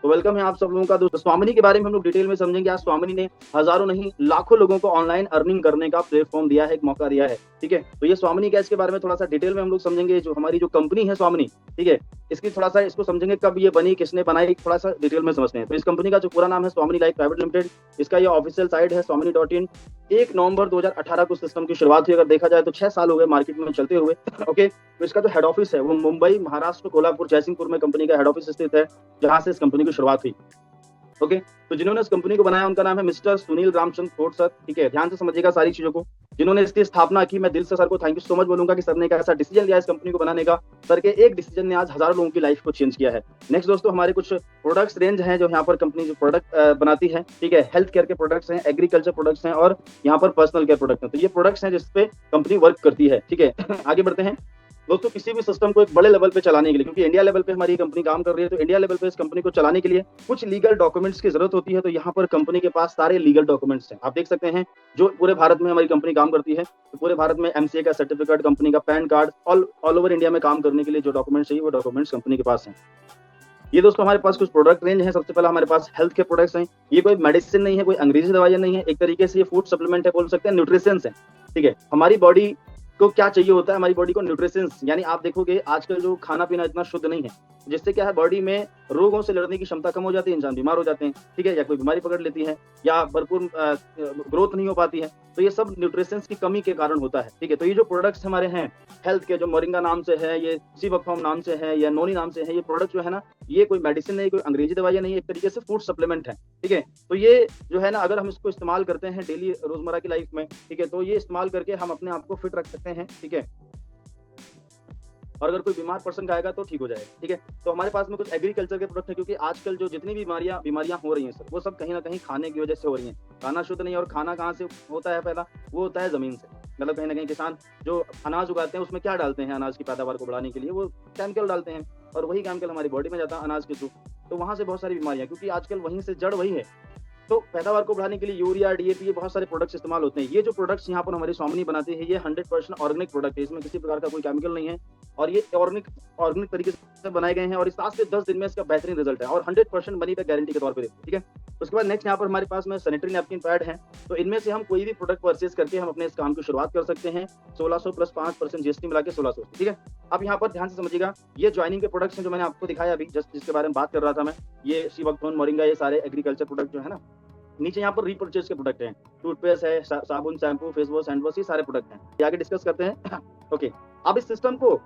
तो वेलकम है आप सब लोगों का। दोस्तों स्वामिनी के बारे में हम लोग डिटेल में समझेंगे। आज स्वामिनी ने हजारों नहीं लाखों लोगों को ऑनलाइन अर्निंग करने का प्लेटफॉर्म दिया है, एक मौका दिया है। ठीक है, तो ये स्वामिनी क्या है, इसके बारे में थोड़ा सा डिटेल में हम लोग समझेंगे। जो हमारी जो कंपनी है स्वामिनी, ठीक है, इसकी थोड़ा सा इसको समझेंगे, कब ये बनी, किसने बनाई, थोड़ा सा डिटेल में समझते हैं। तो इस कंपनी का जो पूरा नाम है स्वामिनी लाइफ प्राइवेट लिमिटेड। इसका ये ऑफिशियल साइट है स्वामिनी.in। 1 नवंबर 2018 को सिस्टम की शुरुआत हुई। अगर देखा जाए तो 6 साल हो गए मार्केट में चलते हुए। ओके, तो इसका जो हेड ऑफिस है वो मुंबई, महाराष्ट्र, कोल्हापुर, जयसिंहपुर में कंपनी का हेड ऑफिस स्थित है, जहां से इस कंपनी की शुरुआत हुई। ओके, तो जिन्होंने इस कंपनी को बनाया उनका नाम है मिस्टर सुनील रामचंद्र खोट सर। ठीक है, ध्यान से समझिएगा सारी चीजों को। जिन्होंने इसकी स्थापना की, मैं दिल से सर को थैंक यू सो मच बोलूंगा कि सर ने एक ऐसा डिसीजन लिया इस कंपनी को बनाने का। सर के एक डिसीजन ने आज हजारों लोगों की लाइफ को चेंज किया है। नेक्स्ट दोस्तों, हमारे कुछ प्रोडक्ट्स रेंज हैं जो यहाँ पर कंपनी जो प्रोडक्ट बनाती है। ठीक है, हेल्थ केयर के प्रोडक्ट्स हैं, एग्रीकल्चर प्रोडक्ट्स हैं और यहाँ पर पर्सनल केयर प्रोडक्ट हैं। तो ये प्रोडक्ट्स हैं जिसपे कंपनी वर्क करती है। ठीक है, आगे बढ़ते हैं दोस्तों। किसी भी सिस्टम को एक बड़े लेवल पे चलाने के लिए, क्योंकि इंडिया लेवल पे हमारी कंपनी काम कर रही है, तो इंडिया लेवल पे इस कंपनी को चलाने के लिए कुछ लीगल डॉक्यूमेंट्स की जरूरत होती है। तो यहाँ पर कंपनी के पास सारे लीगल डॉक्यूमेंट्स हैं। आप देख सकते हैं, जो पूरे भारत में हमारी कंपनी काम करती है, तो पूरे भारत में एमसीए का सर्टिफिकेट, कंपनी का pan card, all over India में काम करने के लिए जो डॉक्यूमेंट्स चाहिए वो डॉक्यूमेंट्स कंपनी के पास हैं। ये दोस्तों हमारे पास कुछ प्रोडक्ट रेंज है। सबसे पहला हमारे पास हेल्थ के प्रोडक्ट्स हैं। ये कोई मेडिसिन नहीं है, कोई अंग्रेजी दवाइयां नहीं है, एक तरीके से ये फूड सप्लीमेंट है, बोल सकते हैं न्यूट्रिशंस है। ठीक है, हमारी बॉडी को क्या चाहिए होता है, हमारी बॉडी को न्यूट्रिशंस, यानी आप देखोगे आजकल जो खाना पीना इतना शुद्ध नहीं है, जिससे क्या है बॉडी में रोगों से लड़ने की क्षमता कम हो जाती है, इंसान बीमार हो जाते हैं। ठीक है, या कोई बीमारी पकड़ लेती है, या भरपूर ग्रोथ नहीं हो पाती है। तो ये सब न्यूट्रिशंस की कमी के कारण होता है। ठीक है, तो ये जो प्रोडक्ट्स हमारे हैं हेल्थ के, जो मोरिंगा नाम से है, ये सीबकथॉर्म नाम से है, या नोनी नाम से है, ये प्रोडक्ट जो है ना, ये कोई मेडिसिन नहीं, कोई अंग्रेजी दवाइयां नहीं है, एक तरीके से फूड सप्लीमेंट है। ठीक है, तो ये जो है ना, अगर हम इसको इस्तेमाल करते हैं डेली रोजमर्रा की लाइफ में, ठीक है, तो ये इस्तेमाल करके हम अपने आप को फिट रख सकते हैं। ठीक है, और अगर कोई बीमार पर्सन खाएगा तो ठीक हो जाएगा। ठीक है, तो हमारे पास में कुछ एग्रीकल्चर के प्रोडक्ट है, क्योंकि आजकल जो जितनी बीमारियां हो रही हैं सर, वो सब कहीं ना कहीं खाने की वजह से हो रही हैं। खाना शुद्ध नहीं, और खाना कहाँ से होता है, पहला वो होता है जमीन से। मतलब कहीं ना कहीं किसान जो अनाज उगाते हैं उसमें क्या डालते हैं, अनाज की पैदावार को बढ़ाने के लिए वो केमिकल डालते हैं, और वही केमिकल हमारी बॉडी में जाता है अनाज के थ्रू। तो वहां से बहुत सारी बीमारियां, क्योंकि आजकल वहीं से जड़ वही है। तो पैदावार को बढ़ाने के लिए यूरिया, डीएपी, ये बहुत सारे प्रोडक्ट्स इस्तेमाल होते हैं। ये जो प्रोडक्ट्स यहाँ पर हमारी स्वामिनी बनाती है, ये 100% ऑर्गेनिक प्रोडक्ट है। इसमें किसी प्रकार का कोई केमिकल नहीं है, और ये ऑर्गेनिक तरीके से बनाए गए हैं, और 7 से 10 दिन में इसका बेहतरीन रिजल्ट है, और 100% मनी बैक गारंटी के तौर पर। ठीक है, उसके बाद नेक्स्ट यहाँ पर हमारे पास में सैनिटरी नैपकिन पैड है। तो इनमें से हम कोई भी प्रोडक्ट परचेज करके हम अपने इस काम की शुरुआत कर सकते हैं। 1600 प्लस 5% जीएसटी मिला के 1600। ठीक है, अब यहाँ पर ध्यान से समझिएगा, ये ज्वाइनिंग के प्रोडक्ट्स हैं जो मैंने आपको दिखाया अभी, जस्ट जिसके बारे में बात कर रहा था मैं। ये सीबकथॉर्म, मोरिंगा, ये सारे एग्रीकल्चर प्रोडक्ट जो है ना। नीचे यहाँ पर रीपर्चेज के प्रोडक्ट हैं, टूथपेस्ट है, साबुन, shampoo, face wash, hand wash, ये सारे प्रोडक्ट हैं। ये आगे डिस्कस करते हैं। ओके, अब इस सिस्टम को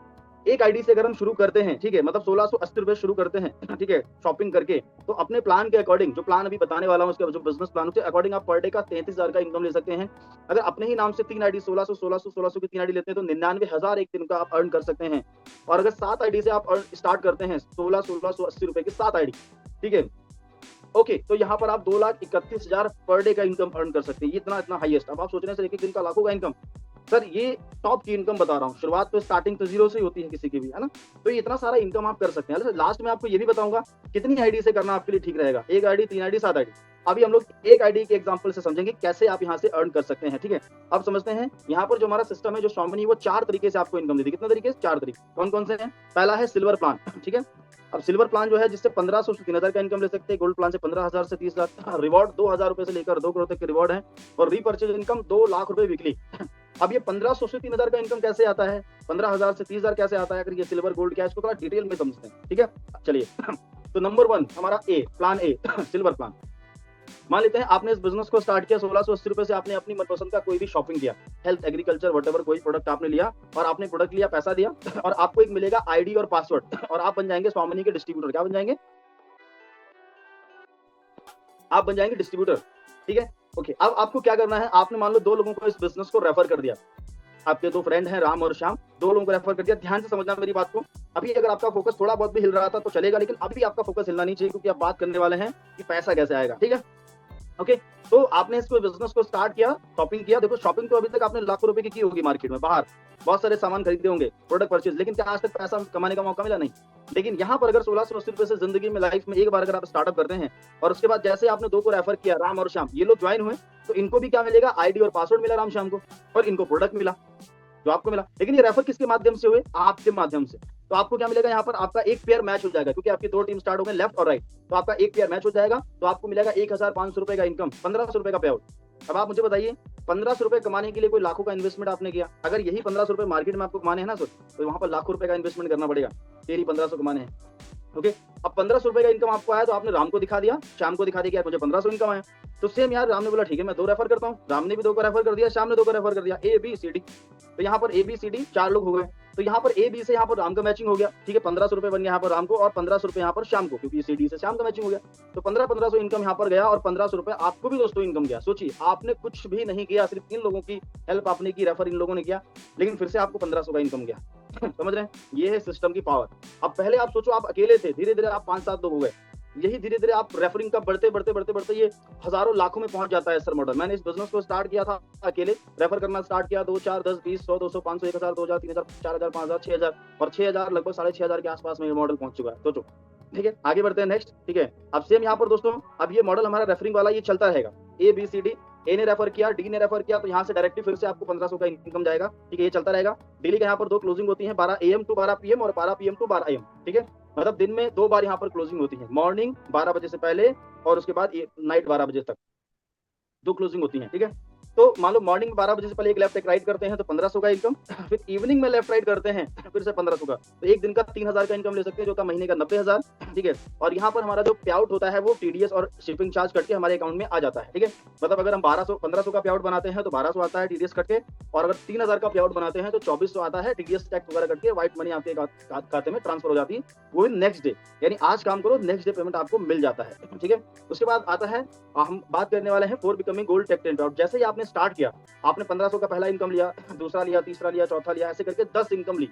एक आईडी से अगर हम शुरू करते हैं, ठीक है, मतलब 1680 रुपए शुरू करते हैं, ठीक है, शॉपिंग करके, तो अपने प्लान के अकॉर्डिंग, जो प्लान अभी बताने वाला हूँ उसका जो बिजनेस प्लान, उसके अकॉर्डिंग आप पर डे का 33,000 का इनकम ले सकते हैं। अगर अपने ही नाम से 3 आईडी 1600 की 3 आईडी लेते हैं तो 99,000 एक दिन का आप अर्न कर सकते हैं। और अगर 7 आईडी से आप स्टार्ट करते हैं, 1680 रुपए की 7 आईडी, ठीक है, ओके, तो यहाँ पर आप 2,31,000 पर डे का इनकम अर्न कर सकते हैं। ये इतना हाईएस्ट। अब आप सोच रहे हैं सर एक दिन का लाखों का इनकम, सर ये टॉप की इनकम बता रहा हूँ। शुरुआत तो स्टार्टिंग तो जीरो से ही होती है किसी की भी, है ना। तो ये इतना सारा इनकम आप कर सकते हैं। लास्ट में आपको ये भी बताऊंगा कितनी आईडी से करना आपके लिए ठीक रहेगा, 1 आईडी, 3 आईडी, 7 आईडी। अभी हम लोग 1 आईडी के एग्जांपल से समझेंगे कैसे आप यहाँ से अर्न कर सकते हैं। ठीक है, अब समझते हैं यहाँ पर जो हमारा सिस्टम है, जो स्वामिनी, वो 4 तरीके से आपको इनकम देती है। कितने तरीके से? 4 तरीके। कौन कौन से हैं? पहला है सिल्वर प्लान। ठीक है, अब सिल्वर प्लान जो है जिससे 1500 से 3,000 का इनकम ले सकते हैं। गोल्ड प्लान से 15,000 से 30,000। रिवॉर्ड 2,000 रुपए से लेकर 2 करोड़ तक के रिवॉर्ड है, और रीपर्चेज इनकम 2 लाख रुपए वीकली। अब ये 1500 से 3,000 का इनकम कैसे आता है, 15,000 से 30,000 कैसे आता है, अगर ये सिल्वर गोल्ड क्या है, इसको थोड़ा डिटेल में समझते हैं। ठीक है, चलिए। तो नंबर 1 हमारा प्लान ए, सिल्वर प्लान। मान लेते हैं आपने इस बिजनेस को स्टार्ट किया, 1680 रुपए से आपने अपनी मनपसंद का कोई भी शॉपिंग किया, हेल्थ, एग्रीकल्चर, वटेवर, कोई प्रोडक्ट आपने लिया, और आपने प्रोडक्ट लिया, पैसा दिया, और आपको एक मिलेगा आईडी और पासवर्ड, और आप बन जाएंगे स्वामिनी के डिस्ट्रीब्यूटर। क्या बन जाएंगे? आप बन जाएंगे डिस्ट्रीब्यूटर। ठीक है, ओके। अब आपको क्या करना है, आपने मान लो 2 लोगों को इस बिजनेस को रेफर कर दिया। आपके 2 फ्रेंड हैं, राम और श्याम, 2 लोगों को रेफर कर दिया। ध्यान से समझना मेरी बात को। अभी अगर आपका फोकस थोड़ा बहुत भी हिल रहा था तो चलेगा, लेकिन अभी आपका फोकस हिलना नहीं चाहिए, क्योंकि आप बात करने वाले हैं कि पैसा कैसे आएगा। ठीक है, ओके। तो आपने इसको बिजनेस को स्टार्ट किया, शॉपिंग किया। देखो शॉपिंग तो अभी तक आपने लाखों रुपए की होगी मार्केट में, बाहर बहुत सारे सामान खरीदे होंगे, प्रोडक्ट परचेज, लेकिन क्या आज तक पैसा कमाने का मौका मिला? नहीं। लेकिन यहाँ पर अगर 1680 रुपए से जिंदगी में, लाइफ में एक बार अगर आप स्टार्टअप करते हैं, और उसके बाद जैसे आपने 2 को रेफर किया, राम और श्याम, ये लोग ज्वाइन हुए, तो इनको भी क्या मिलेगा? आईडी और पासवर्ड मिला राम श्याम को, और इनको प्रोडक्ट मिला जो आपको मिला। लेकिन ये रेफर किसके माध्यम से हुए? आपके माध्यम से। तो आपको क्या मिलेगा यहाँ पर, आपका एक पेयर मैच हो जाएगा, क्योंकि आपकी 2 टीम स्टार्ट हो गए लेफ्ट और राइट, तो आपका एक पेयर मैच हो जाएगा, तो आपको मिलेगा 1500 रुपए का इनकम, 1500 रुपए का पे आउट। अब आप मुझे बताइए, 1500 रुपए कमाने के लिए कोई लाखों का इन्वेस्टमेंट आपने किया, अगर यही 1500 रुपए मार्केट में आपको कमाने हैं ना सर, तो वहां पर लाखों रुपए का इन्वेस्टमेंट करना पड़ेगा, फिर ही 1500 कमाने हैं। ओके, अब 1500 रुपए का इनकम आपको आया, तो आपने राम को दिखा दिया, शाम को दिखा दिया कि यार मुझे 1500 इनकम आया, तो सेम यार राम ने बोला ठीक है मैं 2 रेफर करता हूँ, राम ने भी 2 को रेफर कर दिया, शाम ने 2 को रेफर कर दिया, ए बी सी डी, तो यहाँ पर ए बी सी डी 4 लोग हो गए, तो यहाँ पर ए बी से यहाँ पर राम का मैचिंग हो गया, ठीक है, 1500 रुपए बन गया यहाँ पर राम को, और 1500 रुपए यहाँ पर शाम को, क्योंकि सी डी से शाम का मैचिंग हो गया, तो 1500 इनकम यहाँ पर गया, और 1500 रुपए आपको भी दोस्तों इनकम गया। सोचिए, आपने कुछ भी नहीं किया, सिर्फ इन लोगों की हेल्प आपने की, रेफर इन लोगों ने किया, लेकिन फिर से आपको 1500 का इनकम गया। समझ रहे हैं, ये है सिस्टम की पावर। अब पहले आप सोचो, आप अकेले थे, धीरे धीरे आप 5-7 लोग हो गए, यही धीरे धीरे आप रेफरिंग का बढ़ते बढ़ते बढ़ते बढ़ते ये हजारों लाखों में पहुंच जाता है सर मॉडल। मैंने इस बिजनेस को स्टार्ट किया था अकेले, रेफर करना स्टार्ट किया, 2 4 10 20 100 200 500 1000 2000 3000 4000 5000 6000, और 6000 लगभग 6500 के आसपास में ये मॉडल पहुंच चुका है। सोचो, ठीक है, आगे बढ़ते हैं नेक्स्ट। ठीक है, अब सेम यहाँ पर दोस्तों, अब ये मॉडल हमारा रेफरिंग वाला ये चलता रहेगा, ए बी सी डी, ए ने रेफर किया, डी ने रेफर किया, तो यहाँ से डायरेक्टली फिर से आपको 1500 का इनकम जाएगा। ठीक है, ये चलता रहेगा। डेली का यहाँ पर 2 क्लोजिंग होती है, 12 AM टू 12 PM और 12 PM टू 12 AM। ठीक है, मतलब दिन में 2 बार यहाँ पर क्लोजिंग होती है, मॉर्निंग 12 बजे से पहले और उसके बाद नाइट 12 बजे तक 2 क्लोजिंग होती है। ठीक है, तो मान लो मॉर्निंग में 12 बजे से पहले एक लेफ्ट एक राइट करते हैं तो 1500 का इनकम, फिर इवनिंग में लेफ्ट राइट करते हैं फिर से 1500 का, तो एक दिन का 3000 का इनकम ले सकते हैं, जो का महीने का 90,000। ठीक है, और यहाँ पर हमारा जो पे आउट होता है वो टीडीएस और शिपिंग चार्ज कट के हमारे अकाउंट में आ जाता है। ठीक है, मतलब अगर हम 1500 का पे आउट बनाते हैं तो 1200 आता है टीडीएस कट के, और अगर 3000 का पे आउट बनाते हैं तो 2400 आता है टीडीएस टैक्स वगैरह कट के, व्हाइट मनी आपके खाते में ट्रांसफर हो जाती है, वो नेक्स्ट डे, यानी आज काम करो नेक्स्ट डे पेमेंट आपको मिल जाता है। ठीक है, उसके बाद आता है, हम बात करने वाले हैं फॉर बिकमिंग गोल्ड टेक 10 पे आउट। जैसे ही आपने स्टार्ट किया, आपने 1500 का पहला इनकम लिया, दूसरा लिया, तीसरा लिया, चौथा लिया, ऐसे करके 10 इनकम ली,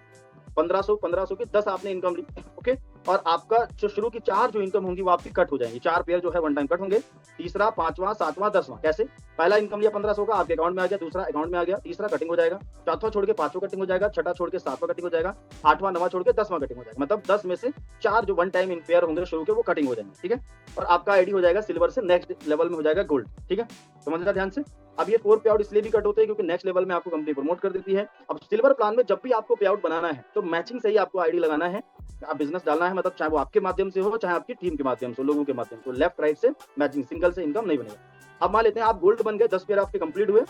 1500 की 10 आपने इनकम ली। ओके, और आपका जो शुरू की 4 जो इनकम होंगी वो आपकी कट हो जाएंगी, 4 पेयर जो है वन टाइम कट होंगे, तीसरा, 5वां, 7वां, 10वां। कैसे? पहला इनकम लिया 1500 का, आपके अकाउंट में आ गया, दूसरा अकाउंट में आ गया, तीसरा कटिंग हो जाएगा, चौथा छोड़ के 5वां कटिंग हो जाएगा, छठा छोड़ के 7वां कटिंग हो जाएगा, 8वां 9वां छोड़ के 10वां कटिंग हो जाएगा, मतलब 10 में से 4 जो वन टाइम इन पेयर होंगे शुरू के वो कटिंग हो जाएंगे। ठीक है, और आपका आईडी हो जाएगा सिल्वर से नेक्स्ट लेवल में हो जाएगा गोल्ड। ठीक है, समझना ध्यान से। अब ये 4 पे आउट इसलिए भी कट होते हैं क्योंकि नेक्स्ट लेवल में आपको कंपनी प्रमोट कर देती है। अब सिल्वर प्लान में जब भी आपको पे आउट बनाना है तो मैचिंग से ही आपको आईडी लगाना है, आप बिजनेस डालना है, मतलब चाहे वो आपके माध्यम से हो चाहे आपकी टीम के माध्यम से, लोगों के माध्यम से, लेफ्ट राइट से मैचिंग, सिंगल से इनकम नहीं बनेगा। अब मान लेते हैं आप गोल्ड बन गए, 10 पेयर आपके कंप्लीट हुए,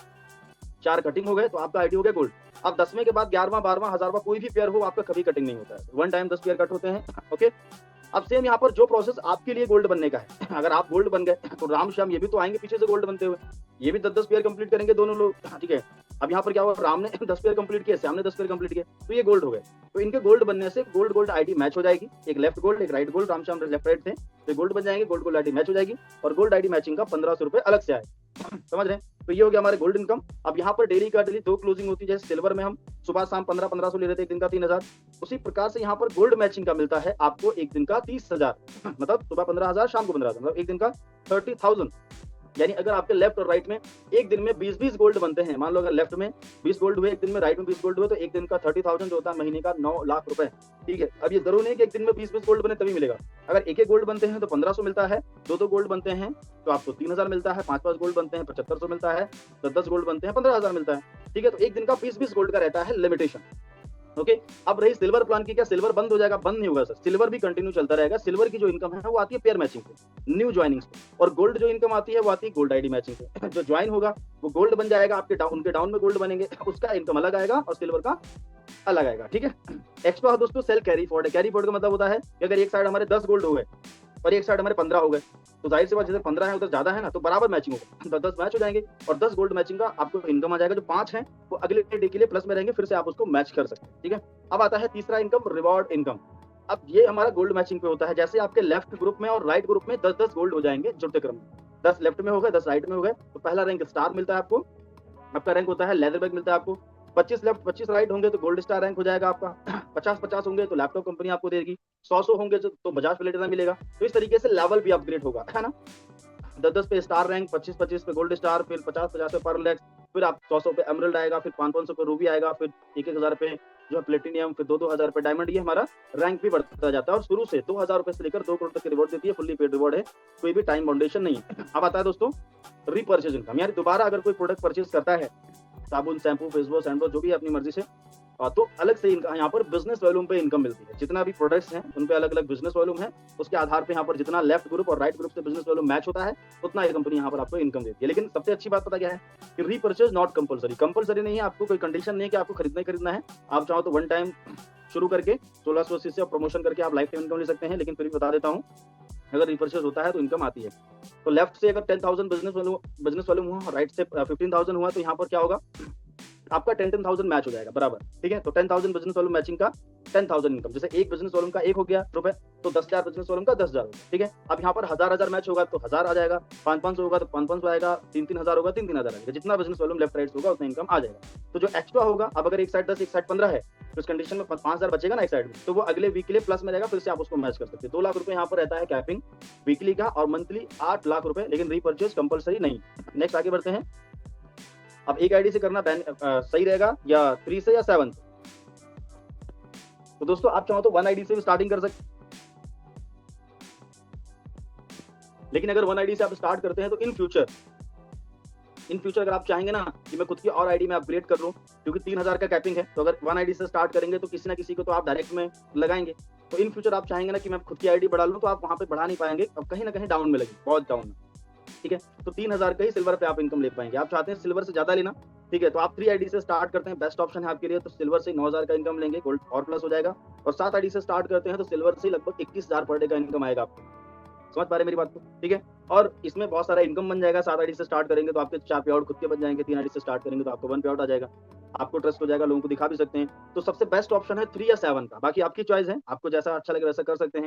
4 कटिंग हो गए, तो आपका आईडी हो गया गोल्ड। अब 10वें के बाद 11वां 12वां 1000वां कोई भी पेयर हो, आपका कभी कटिंग नहीं होता है, वन टाइम 10 पेयर कट होते हैं। ओके, अब सेम यहाँ पर जो प्रोसेस आपके लिए गोल्ड बनने का है, अगर आप गोल्ड बन गए तो राम श्याम ये भी तो आएंगे पीछे से गोल्ड बनते हुए, ये भी 10-10 पेयर कंप्लीट करेंगे दोनों लोग। ठीक है, अब यहाँ पर क्या हुआ, राम ने 10 पेयर कंप्लीट किए, श्याम ने 10 पेयर कंप्लीट किए, तो ये गोल्ड हो गए। तो इनके गोल्ड बनने से गोल्ड गोल्ड आईडी मैच हो जाएगी, एक लेफ्ट गोल्ड एक right gold, Ram Shyam left right थे तो गोल्ड बन जाएंगे, गोल्ड गोल्ड आईडी मैच हो जाएगी, और गोल्ड आईडी मैचिंग का 1500 रुपए अलग से आए। समझ रहे हैं, तो ये हो गया हमारे गोल्ड इनकम। अब यहाँ पर डेली का डेली 2 क्लोजिंग होती है, जैसे सिल्वर में हम सुबह शाम 1500 ले रहे थे, एक दिन का 3000, उसी प्रकार से यहाँ पर गोल्ड मैचिंग का मिलता है आपको एक दिन का 30,000, मतलब सुबह 15,000 शाम को 15,000, मतलब एक दिन का 30,000। यानी अगर आपके लेफ्ट और राइट में एक दिन में 20-20 गोल्ड बनते हैं, मान लो अगर लेफ्ट में 20 गोल्ड हुए एक दिन में, राइट में 20 गोल्ड हुए, तो एक दिन का 30,000 जो होता है महीने का 9 लाख रुपए। ठीक है, अब ये जरूर नहीं कि एक दिन में 20-20 गोल्ड बने तभी मिलेगा, अगर एक गोल्ड बनते हैं तो 1500 मिलता है, 2 गोल्ड बनते हैं तो आपको 3000 मिलता है, 5 गोल्ड बनते हैं 7500 मिलता है, 10 गोल्ड बनते हैं 15,000 मिलता है। ठीक है, तो एक दिन का 20-20 गोल्ड का रहता है लिमिटेशन। ओके, अब रही सिल्वर प्लान की, क्या सिल्वर बंद हो जाएगा? बंद नहीं होगा सर, सिल्वर भी कंटिन्यू चलता रहेगा। सिल्वर की जो इनकम है वो आती है पेयर मैचिंग से, न्यू ज्वाइनिंग्स पे, और गोल्ड जो इनकम आती है वो आती है गोल्ड आईडी मैचिंग से। जो ज्वाइन होगा वो गोल्ड बन जाएगा, आपके उनके डाउन में गोल्ड बनेंगे, उसका इनकम अलग आएगा और सिल्वर का अलग आएगा। ठीक है, एक्स्ट्रा दोस्तों सेल कैरी फॉर्ड है। कैरी फॉर्ड का मतलब होता है कि अगर एक साइड हमारे 10 गोल्ड हो गए और एक साइड हमारे 15 हो गए, तो जाहिर सी बात जैसे 15 है उधर ज्यादा है ना, तो बराबर मैचिंग होगा, 10 मैच हो जाएंगे और 10 गोल्ड मैचिंग का आपको इनकम आ जाएगा। जो 5 है वो अगले डे के लिए प्लस में रहेंगे, फिर से आप उसको मैच कर सकते हैं। ठीक है, अब आता है तीसरा इनकम, रिवॉर्ड इनकम। अब ये हमारा गोल्ड मैचिंग पे होता है, जैसे आपके लेफ्ट ग्रुप में और राइट ग्रुप में 10-10 गोल्ड हो जाएंगे जुड़ते क्रम में, 10 लेफ्ट में हो गए 10 राइट में हो गए, तो पहला रैंक स्टार मिलता है आपको, आपका रैंक होता है लेदर बैग मिलता है आपको, 25 लेफ्ट 25 राइट होंगे तो गोल्ड स्टार रैंक हो जाएगा आपका, 50-50 होंगे तो लैपटॉप कंपनी आपको देगी, 100 होंगे तो बजाज प्लेटिनम मिलेगा। तो इस तरीके से लेवल भी अपग्रेड होगा, है ना, 10-10 पे स्टार रैंक, 25-25 पे गोल्ड स्टार, फिर 50-50 पे पर्ल एक्स, फिर आप 100 पे एमरल्ड आएगा, फिर 500 पे रूबी आएगा, फिर 1-1000 पे जो है प्लेटिनियम, फिर 2-2000 पे डायमंड। ये हमारा रैंक भी बढ़ता जाता है और शुरू से 2000 रुपए से लेकर 2 करोड़ तक की रिवॉर्ड देती है, फुल्ली पेड रिवॉर्ड है, कोई भी टाइम बाउंडेशन नहीं है। अब आता है दोस्तों रीपर्चेज इनकम, यानी दोबारा अगर कोई प्रोडक्ट परचेज करता है, साबुन shampoo face wash hand wash जो भी अपनी मर्जी से, तो अलग से यहाँ पर बिजनेस वॉल्यूम पे इनकम मिलती है। जितना भी प्रोडक्ट्स हैं उन पे अलग-अलग बिजनेस वॉल्यूम है, उसके आधार पे यहाँ पर जितना लेफ्ट ग्रुप और राइट ग्रुप से बिजनेस वॉल्यूम मैच होता है, उतना ये कंपनी यहाँ पर आपको इनकम देती है। लेकिन सबसे अच्छी बात पता क्या है कि रीपर्चेज नॉट कंपल्सरी। कंपल्सरी नहीं है, आपको कोई कंडीशन नहीं है कि आपको खरीदना ही खरीदना है। आप चाहो तो वन टाइम शुरू करके 1680 से प्रमोशन करके आप लाइफ टाइम इनकम ले सकते हैं। लेकिन फिर भी बता देता हूँ, अगर रीपर्चेज होता है तो इनकम आती है। तो लेफ्ट से अगर 10,000 बिजनेस वॉल्यूम हुआ, राइट से 15,000 हुआ, तो यहाँ पर क्या होगा, आपका 10,000 मैच हो जाएगा बराबर। ठीक है, तो 10,000 बिजनेस वॉल्यूम मैचिंग का 10,000 इनकम। जैसे एक बिजनेस वॉल्यूम का 1 हो गया रुपए, तो 10,000 बिजनेस वॉल्यूम का 10,000। ठीक है, अब यहाँ पर 1,000 मैच होगा तो 1,000 आ जाएगा, 500 होगा तो 500 आएगा, 3,000 होगा 3,000 आएगा। जितना बिजनेस वॉल्यूम लेफ्ट राइट होगा उतना इनकम आ जाएगा। तो जो एक्स्ट्रा होगा, अब अगर एक साइड 10 एक साइड 15 है, तो इस कंडीशन में 5,000 बचेगा ना एक साइड में, तो वो अगले वीक के लिए प्लस में रहेगा, फिर से आप उसको मैच कर सकते हैं। 2 लाख रुपए यहाँ पर रहता है कैपिंग वीकली का, और मंथली 8 लाख रुपए, लेकिन रीपर्चेज कंपलसरी नहीं। नेक्स्ट आगे बढ़ते हैं। अब एक आईडी से करना सही रहेगा या 3 से या 7 से? तो दोस्तों आप चाहो तो 1 आईडी से भी स्टार्टिंग कर सकते, लेकिन अगर 1 आईडी से आप स्टार्ट करते हैं तो इन फ्यूचर अगर आप चाहेंगे ना कि मैं खुद की और आईडी में अपग्रेड कर लूं, क्योंकि 3,000 का कैपिंग है, तो अगर 1 आईडी से स्टार्ट करेंगे तो किसी ना किसी को तो आप डायरेक्ट में लगाएंगे। तो इन फ्यूचर आप चाहेंगे ना कि मैं खुद की आईडी बढ़ा लूं, तो आप वहां पे बढ़ा नहीं पाएंगे, अब कहीं ना कहीं डाउन में लगे, बहुत डाउन में। ठीक है, तो 3,000 का ही सिल्वर पे आप इनकम ले पाएंगे। आप चाहते हैं सिल्वर से ज्यादा लेना, ठीक है, तो आप 3 आईडी से स्टार्ट करते हैं, बेस्ट ऑप्शन है आपके लिए। तो सिल्वर से 9,000 का इनकम लेंगे, गोल्ड और प्लस हो जाएगा। और 7 आईडी से स्टार्ट करते हैं तो सिल्वर से लगभग 21,000 पर डे का इनकम आएगा आपको। समझ पा रहे हैं मेरी बात को? ठीक है, और इसमें बहुत सारा इनकम बन जाएगा। 7 आईडी से स्टार्ट करेंगे तो आपके 4 पे आउट खुद के बन जाएंगे, 3 आईडी से स्टार्ट करेंगे तो आपको 1 पे आउट आ जाएगा, आपको ट्रस्ट हो जाएगा, लोगों को दिखा भी सकते हैं। तो सबसे बेस्ट ऑप्शन है 3 या 7 का। बाकी आपकी चॉइस है, आपको जैसा अच्छा लगे वैसा कर सकते हैं।